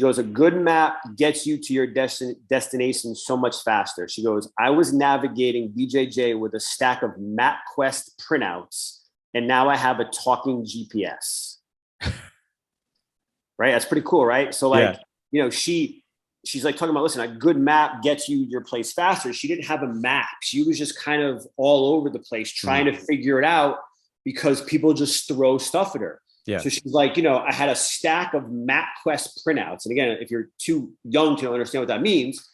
a good map gets you to your destination so much faster. She goes, I was navigating BJJ with a stack of MapQuest printouts, and now I have a talking GPS. Right? That's pretty cool, right? So she's like talking about, listen, a good map gets you your place faster. She didn't have a map. She was just kind of all over the place trying to figure it out because people just throw stuff at her. Yeah. So she's like, I had a stack of MapQuest printouts. And again, if you're too young to understand what that means.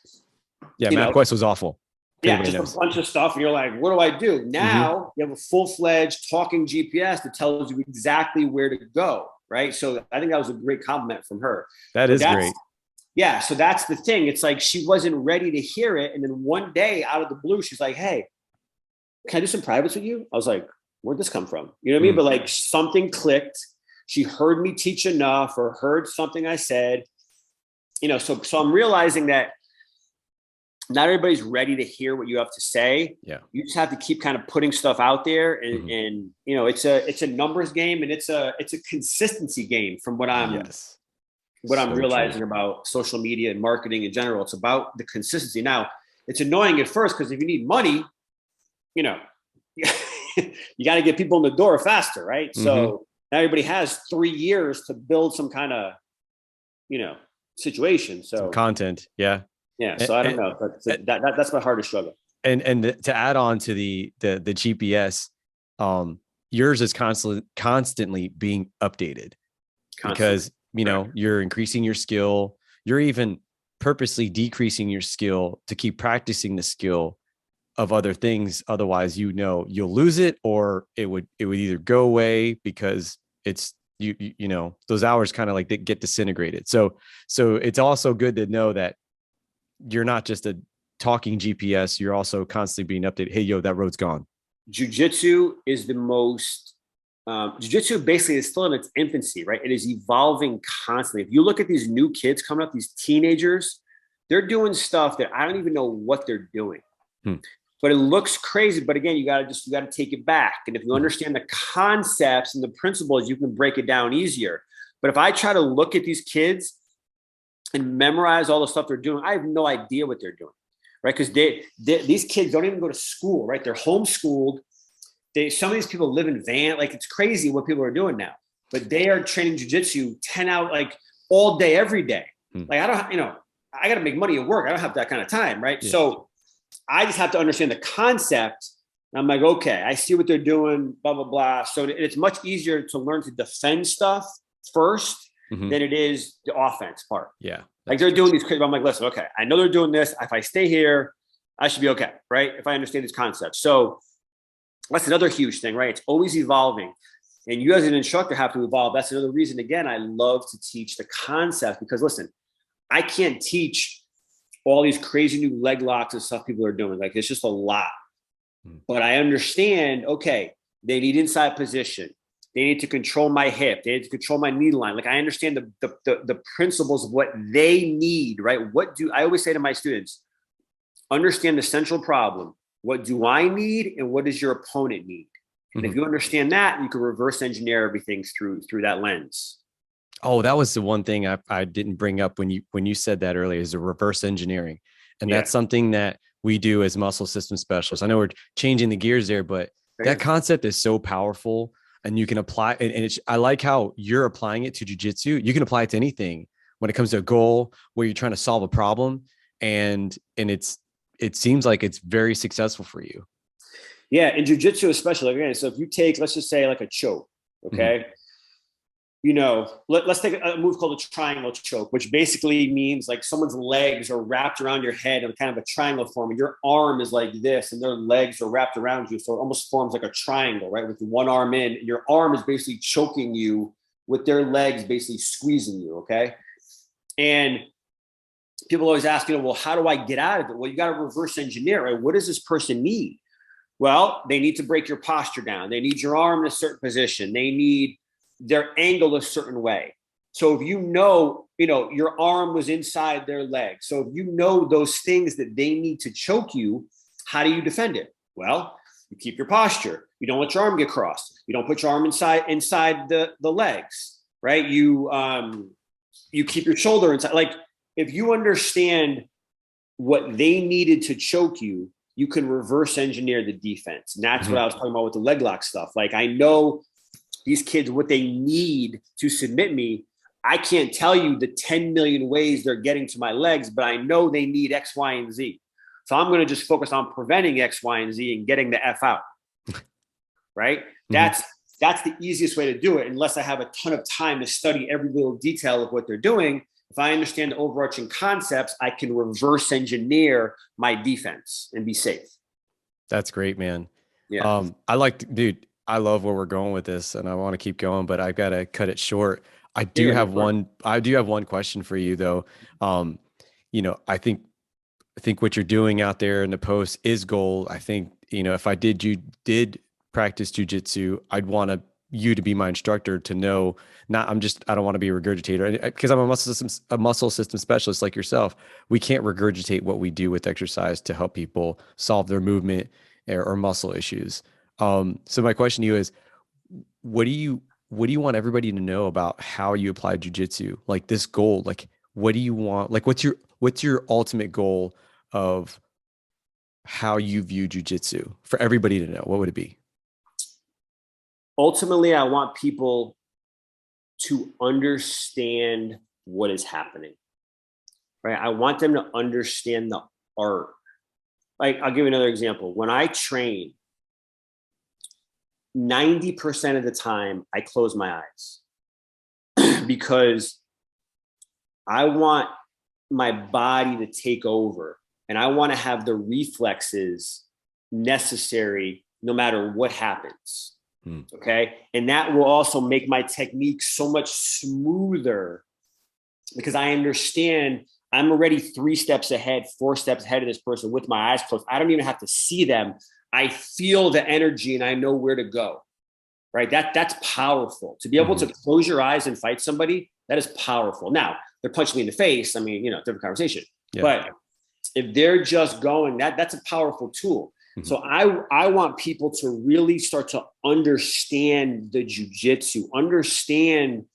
Yeah, MapQuest was awful. Yeah, just a bunch of stuff. And you're like, what do I do? Now you have a full-fledged talking GPS that tells you exactly where to go. Right. So I think that was a great compliment from her. That is great. Yeah. So that's the thing. It's like she wasn't ready to hear it. And then one day out of the blue, she's like, hey, can I do some privates with you? I was like, where'd this come from? You know what I mean? But like something clicked. She heard me teach enough or heard something I said, so I'm realizing that not everybody's ready to hear what you have to say. Yeah. You just have to keep kind of putting stuff out there and it's a numbers game and it's a consistency game from what I'm what I'm So true. realizing about social media and marketing in general. It's about the consistency. Now, it's annoying at first because if you need money, you know, you got to get people in the door faster, right? Mm-hmm. So now everybody has 3 years to build some kind of, you know, situation. Some So content. Yeah. yeah, And, so I don't know, but that's my hardest struggle. to add on to the GPS, um, yours is constantly being updated Constantly. because Correct. you're increasing your skill. You're even purposely decreasing your skill to keep practicing the skill of other things. Otherwise, you'll lose it, or it would either go away because it's those hours kind of like they get disintegrated. So it's also good to know that you're not just a talking GPS, you're also constantly being updated. Hey, yo, that road's gone. Jiu-Jitsu is the most jiu-jitsu basically is still in its infancy, right? It is evolving constantly. If you look at these new kids coming up, these teenagers, they're doing stuff that I don't even know what they're doing. Hmm. But it looks crazy. But again, you gotta take it back. And if you understand the concepts and the principles, you can break it down easier. But if I try to look at these kids and memorize all the stuff they're doing, I have no idea what they're doing, right? Because these kids don't even go to school, right? They're homeschooled. Some of these people live in van, like it's crazy what people are doing now. But they are training jujitsu 10 out like all day, every day. Like I don't, I got to make money at work. I don't have that kind of time, right? Yeah. So I just have to understand the concept. And I'm like, okay, I see what they're doing, blah, blah, blah. So it's much easier to learn to defend stuff first than it is the offense part. Yeah. Like they're doing these crazy. I'm like, listen, okay, I know they're doing this. If I stay here, I should be okay, right? If I understand these concepts. So that's another huge thing, right? It's always evolving. And you as an instructor have to evolve. That's another reason, again, I love to teach the concept because listen, I can't teach all these crazy new leg locks and stuff people are doing. Like it's just a lot. But I understand, okay, they need inside position. They need to control my hip. They need to control my knee line. Like I understand the principles of what they need, right? I always say to my students, understand the central problem. What do I need and what does your opponent need? And if you understand that, you can reverse engineer everything through that lens. Oh, that was the one thing I didn't bring up when you said that earlier is the reverse engineering. And that's something that we do as muscle system specialists. I know we're changing the gears there, but that concept is so powerful and you can apply and I like how you're applying it to jiu-jitsu. You can apply it to anything when it comes to a goal where you're trying to solve a problem and it seems like it's very successful for you. Yeah, in jiu-jitsu especially, again, so if you take, let's just say like a choke, okay? Let's take a move called a triangle choke, which basically means like someone's legs are wrapped around your head in kind of a triangle form, and your arm is like this, and their legs are wrapped around you. So it almost forms like a triangle, right? With one arm in, and your arm is basically choking you with their legs basically squeezing you, okay? And people always ask, well, how do I get out of it? Well, you got to reverse engineer, right? What does this person need? Well, they need to break your posture down. They need your arm in a certain position. They need their angle a certain way. So if your arm was inside their leg. So if you know those things that they need to choke you, how do you defend it? Well, you keep your posture. You don't let your arm get crossed. You don't put your arm inside the legs, right? You keep your shoulder inside. Like if you understand what they needed to choke you, you can reverse engineer the defense. And that's what I was talking about with the leg lock stuff. Like I know these kids, what they need to submit me. I can't tell you the 10 million ways they're getting to my legs, but I know they need X, Y, and Z. So I'm going to just focus on preventing X, Y, and Z and getting the F out. Right? That's the easiest way to do it, unless I have a ton of time to study every little detail of what they're doing. If I understand the overarching concepts, I can reverse engineer my defense and be safe. That's great, man. Yeah. I love where we're going with this and I want to keep going, but I've got to cut it short. I do have one question for you though. I think what you're doing out there in the post is gold. I think, if I did practice jujitsu, I'd want you to be my instructor to know, I don't want to be a regurgitator because I'm a muscle system specialist like yourself. We can't regurgitate what we do with exercise to help people solve their movement or muscle issues. So my question to you is, what do you what do you want everybody to know about how you apply jujitsu? Like this goal, like what do you want? Like what's your ultimate goal of how you view jujitsu for everybody to know? What would it be? Ultimately, I want people to understand what is happening, right? I want them to understand the art. Like, I'll give you another example. When I train, 90% of the time, I close my eyes because I want my body to take over and I want to have the reflexes necessary no matter what happens. Okay. And that will also make my technique so much smoother because I understand I'm already 3 steps ahead, 4 steps ahead of this person with my eyes closed. I don't even have to see them. I feel the energy and I know where to go. Right. That's powerful. To be able to close your eyes and fight somebody, that is powerful. Now, they're punching me in the face. I mean, different conversation. Yeah. But if they're just going, that's a powerful tool. So I want people to really start to understand the jiu-jitsu, understand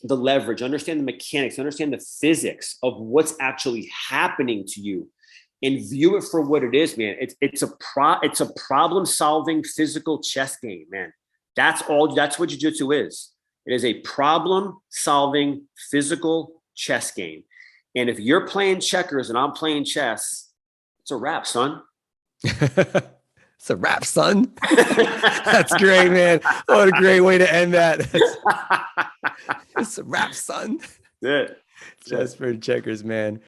the leverage, understand the mechanics, understand the physics of what's actually happening to you, and view it for what it is, man. It's a problem-solving physical chess game, man. That's what jiu-jitsu is. It is a problem-solving physical chess game. And if you're playing checkers and I'm playing chess, it's a wrap, son. It's a wrap, son. That's great, man. What a great way to end that. It's a wrap, son. That's it. Chess for checkers, man.